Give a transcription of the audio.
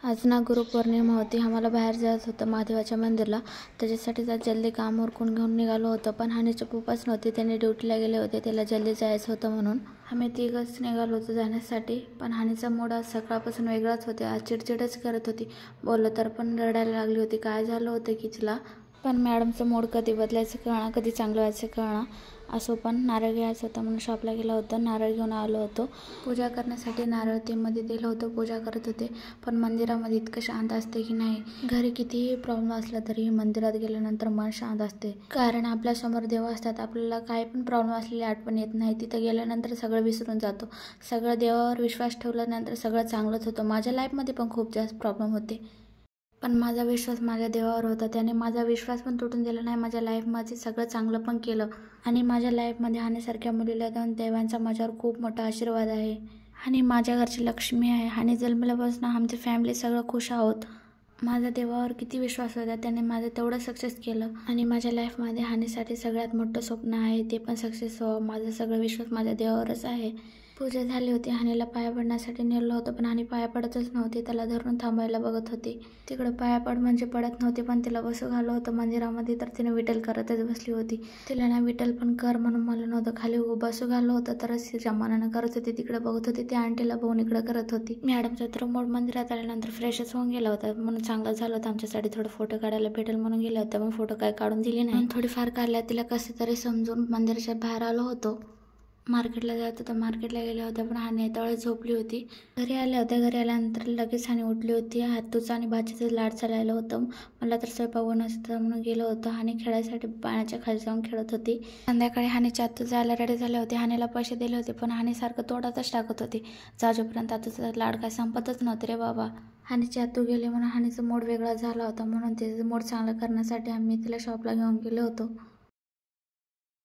आज ना गुरुपौर्णिमा होती. आम्हाला बाहेर जायचं होतं महादेवाच्या मंदिरला. त्याच्यासाठी आज जल्दी काम उरकून घेऊन निघालो होतो. पण हानीचे पप्पाच नव्हते, त्यांनी ड्युटीला गेले होते. त्याला जल्दी जायचं होतं म्हणून आम्ही तिघंच निघालो होतो जाण्यासाठी. पण हानीचा मूड आज सकाळपासून वेगळाच होता. आज चिडचिडच करत होती. बोललं तर पण रडायला लागली होती. काय झालं होतं की तिला. पण मॅडमचं मूड कधी बदलायचं कळणार, कधी चांगलं व्हायचं कळणार. असो, पण नारळ घ्यायचं होतं म्हणून शॉपला गेलो होतो. नारळ घेऊन आलो होतो. पूजा करण्यासाठी नारळ ते मध्ये दिलं होतं. पूजा करत होते. पण मंदिरामध्ये इतकं शांत असते की नाही. घरी कितीही प्रॉब्लेम असला तरी मंदिरात गेल्यानंतर मन शांत असते. कारण आपल्यासमोर देव असतात. आपल्याला काही पण प्रॉब्लेम असलेली आठवण येत नाही. तिथं गेल्यानंतर सगळं विसरून जातो. सगळं देवावर विश्वास ठेवल्यानंतर सगळं चांगलंच होतं. माझ्या लाईफमध्ये पण खूप जास्त प्रॉब्लेम होते. पण माझा विश्वास माझ्या देवावर होता. त्याने माझा विश्वास पण तुटून दिला नाही. माझ्या लाईफमध्ये सगळं चांगलं पण केलं. आणि माझ्या लाईफमध्ये हानीसारख्या मुलीला देऊन देवांचा माझ्यावर खूप मोठा आशीर्वाद आहे. आणि माझ्या घरची लक्ष्मी आहे. आणि जन्मल्यापासून आमची फॅमिली सगळं खुश आहोत. माझा देवावर किती विश्वास होता. त्याने माझं तेवढं सक्सेस केलं. आणि माझ्या लाईफमध्ये हानीसाठी सगळ्यात मोठं स्वप्न आहे, ते पण सक्सेस व्हावं. माझा सगळं विश्वास माझ्या देवावरच आहे. पूजा झाली होती. हानीला पाया पडण्यासाठी नेलं होतं. पण हानी पाया पडतच नव्हती. त्याला धरून थांबायला बघत होती. तिकडं पाया पड म्हणजे पडत नव्हती. पण तिला बसू घालं होतं मंदिरामध्ये, तर तिने विठ्ठल करतच बसली होती. तिला ना विठ्ठल पण कर म्हणून मला नव्हतं. खाली बसू घालं होतं तरच तिच्या मनानं करत होती. तिकडे बघत होती. त्या आंटीला बघून इकडं करत होती. मॅडमचा तर मूड मंदिरात आल्यानंतर फ्रेशच होऊन गेला होता. म्हणून चांगलं झालं होतं आमच्यासाठी. थोडं फोटो काढायला भेटेल म्हणून गेल्या होत्या. पण फोटो काय काढून दिली नाही. थोडीफार काढल्या. तिला कसं तरी समजून मंदिराच्या बाहेर आलो होतो. मार्केटला जात होतं. मार्केटला गेल्या होत्या. पण हानी तळे झोपली होती. घरी आल्या होत्या. घरी आल्यानंतर लगेच हानी उठली होती. हातूचं आणि भाचीचं लाड चालायला होतं. मला तर स्वयंपाक बनवायचं म्हणून गेलं होतं. हानी खेळायसाठी पाण्याच्या खाली जाऊन खेळत होती. संध्याकाळी हानीच्या आतू जायला रेडी झाले होते. हानीला पैसे दिले होते. पण हानी सारखं तोडातच टाकत होती. जाजोपर्यंत आतूचा लाड काय संपतच नव्हते रे बाबा. हानीची आतू गेली म्हणून हानीचा मूड वेगळा झाला होता. म्हणून तिचा मूड चांगला करण्यासाठी आम्ही तिला शॉपला घेऊन गेलो होतो.